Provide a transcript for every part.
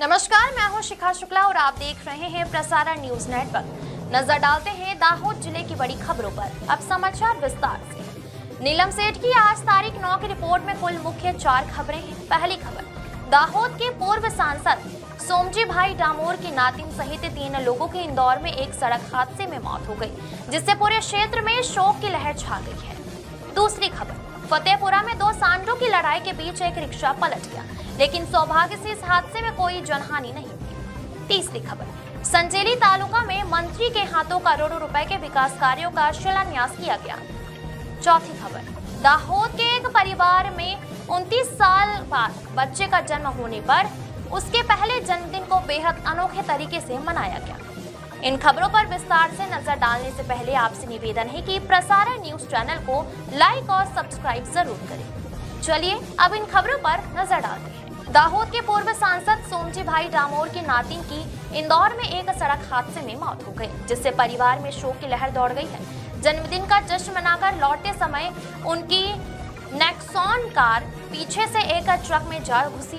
नमस्कार, मैं हूं शिखा शुक्ला और आप देख रहे हैं प्रसारण न्यूज नेटवर्क। नजर डालते हैं दाहोद जिले की बड़ी खबरों पर। अब समाचार विस्तार से। नीलम सेठ की आज तारीख 9 की रिपोर्ट में कुल मुख्य 4 खबरें हैं। पहली खबर, दाहोद के पूर्व सांसद सोमजी भाई डामोर की नातिन सहित 3 लोगों की इंदौर में एक सड़क हादसे में मौत हो गई, जिससे पूरे क्षेत्र में शोक की लहर छा गई है। दूसरी खबर, फतेहपुरा में 2 सांडों की लड़ाई के बीच एक रिक्शा पलट गया, लेकिन सौभाग्य से इस हादसे में कोई जनहानि नहीं हुई। तीसरी खबर, संजेली तालुका में मंत्री के हाथों करोड़ों रुपए के विकास कार्यों का शिलान्यास किया गया। चौथी खबर, दाहोद के एक परिवार में 29 साल बाद बच्चे का जन्म होने पर उसके पहले जन्मदिन को बेहद अनोखे तरीके से मनाया गया। इन खबरों पर विस्तार से नजर डालने से पहले आपसे निवेदन है कि प्रसारण न्यूज चैनल को लाइक और सब्सक्राइब जरूर करें। चलिए अब इन खबरों पर नजर डालते हैं। दाहोद के पूर्व सांसद सोमजी भाई डामोर की नातिन की इंदौर में एक सड़क हादसे में मौत हो गई, जिससे परिवार में शोक की लहर दौड़ गई है। जन्मदिन का जश्न मनाकर लौटते समय उनकी नेक्सॉन कार पीछे से एक ट्रक में जा घुसी।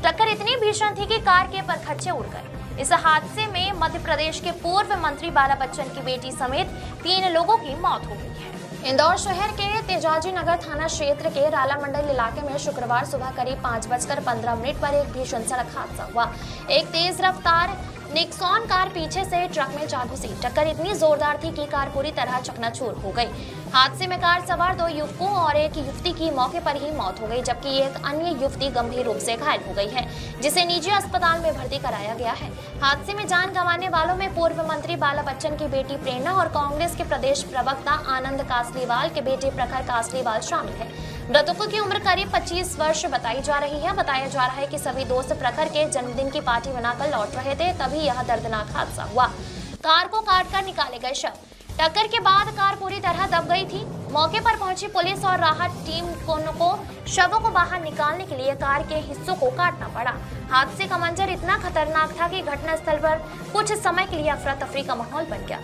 टक्कर इतनी भीषण थी कि कार के परखच्चे उड़ गए। इस हादसे में मध्य प्रदेश के पूर्व मंत्री बाला बच्चन की बेटी समेत 3 लोगों की मौत हो गई है। इंदौर शहर के तेजाजी नगर थाना क्षेत्र के राला मंडल इलाके में शुक्रवार सुबह करीब 5:15 पर एक भीषण सड़क हादसा हुआ। एक तेज रफ्तार नेक्सॉन कार पीछे से ट्रक में जा घुसी। टक्कर इतनी जोरदार थी कि कार पूरी तरह चकनाचूर हो गई। हादसे में कार सवार 2 युवकों और एक युवती की मौके पर ही मौत हो गई, जबकि एक अन्य युवती गंभीर रूप से घायल हो गई है, जिसे निजी अस्पताल में भर्ती कराया गया है। हादसे में जान गंवाने वालों में पूर्व मंत्री बाला बच्चन की बेटी प्रेरणा और कांग्रेस के प्रदेश प्रवक्ता आनंद कासलीवाल के बेटे प्रखर कासलीवाल शामिल है। मृतकों की उम्र करीब 25 वर्ष बताई जा रही है। बताया जा रहा है कि सभी दोस्त प्रखर के जन्मदिन की पार्टी बनाकर लौट रहे थे, तभी यह दर्दनाक हादसा हुआ। कार को काटकर निकाले गए शव। टक्कर के बाद कार पूरी तरह दब गई थी। मौके पर पहुंची पुलिस और राहत टीम को शवों को बाहर निकालने के लिए कार के हिस्सों को काटना पड़ा। हादसे का मंजर इतना खतरनाक था कि घटनास्थल पर कुछ समय के लिए अफरा तफरी का माहौल बन गया।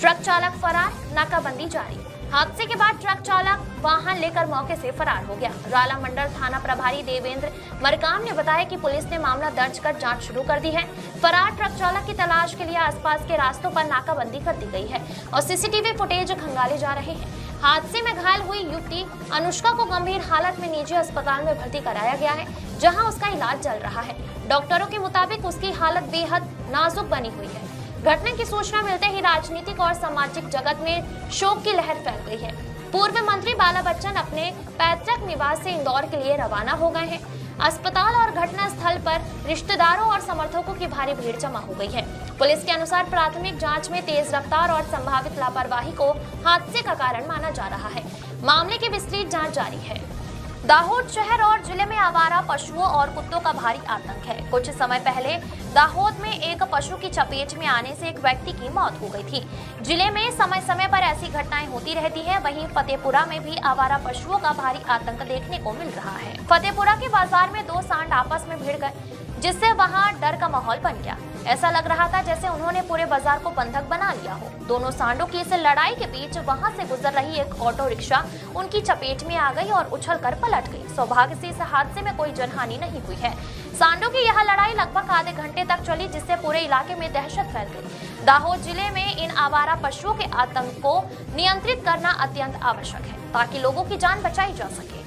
ट्रक चालक फरार, नाकाबंदी जारी। हादसे के बाद ट्रक चालक वाहन लेकर मौके से फरार हो गया। राला मंडल थाना प्रभारी देवेंद्र मरकाम ने बताया कि पुलिस ने मामला दर्ज कर जांच शुरू कर दी है। फरार ट्रक चालक की तलाश के लिए आसपास के रास्तों पर नाकाबंदी कर दी गई है और सीसीटीवी फुटेज खंगाले जा रहे हैं। हादसे में घायल हुई युवती अनुष्का को गंभीर हालत में निजी अस्पताल में भर्ती कराया गया है, जहाँ उसका इलाज चल रहा है। डॉक्टरों के मुताबिक उसकी हालत बेहद नाजुक बनी हुई है। घटना की सूचना मिलते ही राजनीतिक और सामाजिक जगत में शोक की लहर फैल गई है। पूर्व मंत्री बाला बच्चन अपने पैतृक निवास से इंदौर के लिए रवाना हो गए हैं। अस्पताल और घटना स्थल पर रिश्तेदारों और समर्थकों की भारी भीड़ जमा हो गई है। पुलिस के अनुसार प्राथमिक जांच में तेज रफ्तार और संभावित लापरवाही को हादसे का कारण माना जा रहा है। मामले की विस्तृत जांच जारी है। दाहोद शहर और जिले में आवारा पशुओं और कुत्तों का भारी आतंक है। कुछ समय पहले दाहोद में एक पशु की चपेट में आने से एक व्यक्ति की मौत हो गई थी। जिले में समय समय पर ऐसी घटनाएं होती रहती हैं। वहीं फतेहपुरा में भी आवारा पशुओं का भारी आतंक देखने को मिल रहा है। फतेहपुरा के बाजार में 2 सांड आपस में भिड़ गए, जिससे वहां डर का माहौल बन गया। ऐसा लग रहा था जैसे उन्होंने पूरे बाजार को बंधक बना लिया हो। दोनों सांडों की इस लड़ाई के बीच वहां से गुजर रही एक ऑटो रिक्शा उनकी चपेट में आ गई और उछलकर पलट गई। सौभाग्य से इस हादसे में कोई जनहानि नहीं हुई है। सांडों की यह लड़ाई लगभग आधे घंटे तक चली, जिससे पूरे इलाके में दहशत फैल गई। दाहोद जिले में इन आवारा पशुओं के आतंक को नियंत्रित करना अत्यंत आवश्यक है, ताकि लोगों की जान बचाई जा सके।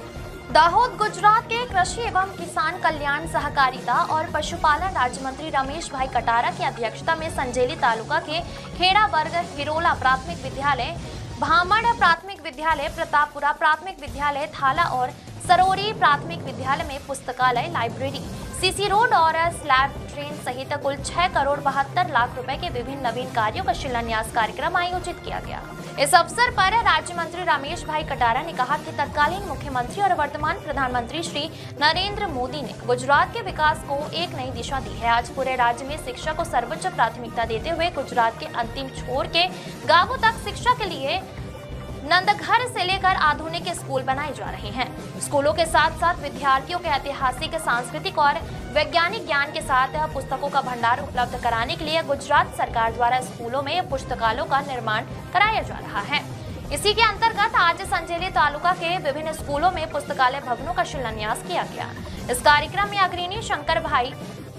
दाहोद गुजरात के कृषि एवं किसान कल्याण, सहकारिता और पशुपालन राज्य मंत्री रमेश भाई कटारा की अध्यक्षता में संजेली तालुका के खेड़ा वर्ग, हिरोला प्राथमिक विद्यालय, भामड़ प्राथमिक विद्यालय, प्रतापपुरा प्राथमिक विद्यालय, थाला और सरोरी प्राथमिक विद्यालय में पुस्तकालय, लाइब्रेरी, सीसी रोड और स्लैब ट्रेन सहित कुल 6,72,00,000 रुपए के विभिन्न नवीन कार्यों का शिलान्यास कार्यक्रम आयोजित किया गया। इस अवसर पर राज्य मंत्री रमेश भाई कटारा ने कहा कि तत्कालीन मुख्यमंत्री और वर्तमान प्रधानमंत्री श्री नरेंद्र मोदी ने गुजरात के विकास को एक नई दिशा दी है। आज पूरे राज्य में शिक्षा को सर्वोच्च प्राथमिकता देते हुए गुजरात के अंतिम छोर के गांवों तक शिक्षा के लिए नंदघर से लेकर आधुनिक स्कूल बनाए जा रहे हैं। स्कूलों के साथ साथ विद्यार्थियों के ऐतिहासिक, सांस्कृतिक और वैज्ञानिक ज्ञान के साथ पुस्तकों का भंडार उपलब्ध कराने के लिए गुजरात सरकार द्वारा स्कूलों में पुस्तकालयों का निर्माण कराया जा रहा है। इसी के अंतर्गत आज संजेली तालुका के विभिन्न स्कूलों में पुस्तकालय भवनों का शिलान्यास किया गया। इस कार्यक्रम में अग्रणी शंकर भाई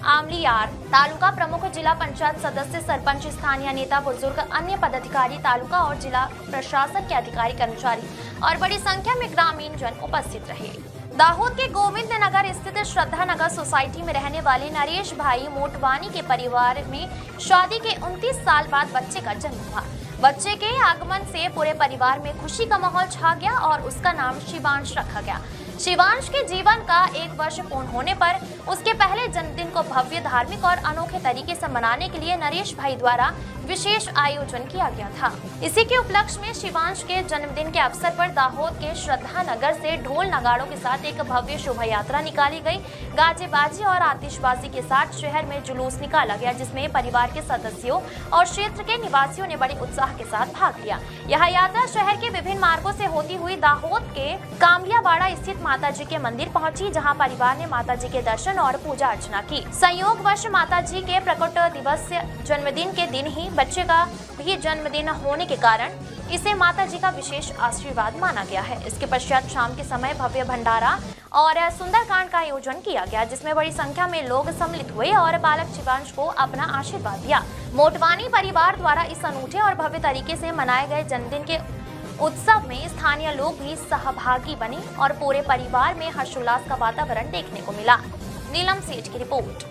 आमलियार, तालुका प्रमुख, जिला पंचायत सदस्य, सरपंच, स्थानीय नेता, बुजुर्ग, अन्य पदाधिकारी, तालुका और जिला प्रशासन के अधिकारी, कर्मचारी और बड़ी संख्या में ग्रामीण जन उपस्थित रहे। दाहोद के गोविंद नगर स्थित श्रद्धा नगर सोसाइटी में रहने वाले नरेश भाई मोटवानी के परिवार में शादी के 29 साल बाद बच्चे का जन्म हुआ। बच्चे के आगमन से पूरे परिवार में खुशी का माहौल छा गया और उसका नाम शिवांश रखा गया। शिवांश के जीवन का 1 वर्ष पूर्ण होने पर उसके पहले जन्मदिन को भव्य, धार्मिक और अनोखे तरीके से मनाने के लिए नरेश भाई द्वारा विशेष आयोजन किया गया था। इसी के उपलक्ष्य में शिवांश के जन्मदिन के अवसर पर दाहोद के श्रद्धा नगर से ढोल नगाड़ों के साथ एक भव्य शोभा यात्रा निकाली गई। गाजे बाजी और आतिशबाजी के साथ शहर में जुलूस निकाला गया, जिसमें परिवार के सदस्यों और क्षेत्र के निवासियों ने बड़े उत्साह के साथ भाग लिया। यह यात्रा शहर के विभिन्न मार्गों से होती हुई दाहोद के कामलियावाड़ा स्थित माताजी के मंदिर पहुंची, जहां परिवार ने माताजी के दर्शन और पूजा अर्चना की। संयोगवश माताजी के प्रकट दिवस जन्मदिन के दिन ही बच्चे का भी जन्मदिन होने के कारण इसे माताजी का विशेष आशीर्वाद माना गया है। इसके पश्चात शाम के समय भव्य भंडारा और सुंदरकांड का आयोजन किया गया, जिसमें बड़ी संख्या में लोग सम्मिलित हुए और बालक शिवांश को अपना आशीर्वाद दिया। मोटवानी परिवार द्वारा इस अनूठे और भव्य तरीके से मनाए गए जन्मदिन के उत्सव में स्थानीय लोग भी सहभागी बने और पूरे परिवार में हर्षोल्लास का वातावरण देखने को मिला। नीलम सेठ की रिपोर्ट।